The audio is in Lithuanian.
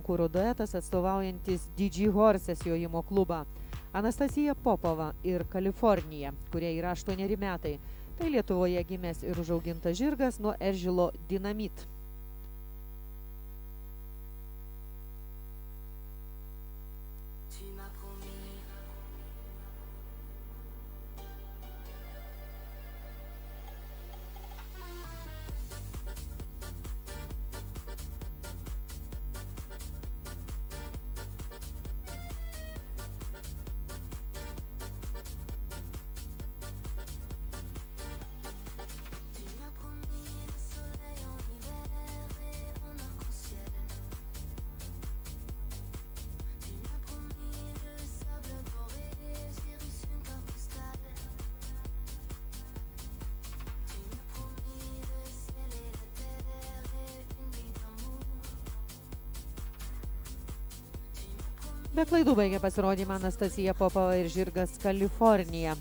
kūrų duetas atstovaujantis Digi Horses jojimo klubą. Anastasija Popova ir Kalifornija, kurie yra 8 metai. Tai Lietuvoje gimęs ir užaugintas žirgas nuo eržilo Dinamit. Be klaidų baigė pasirodymą Anastasija Popova ir žirgas Kalifornija.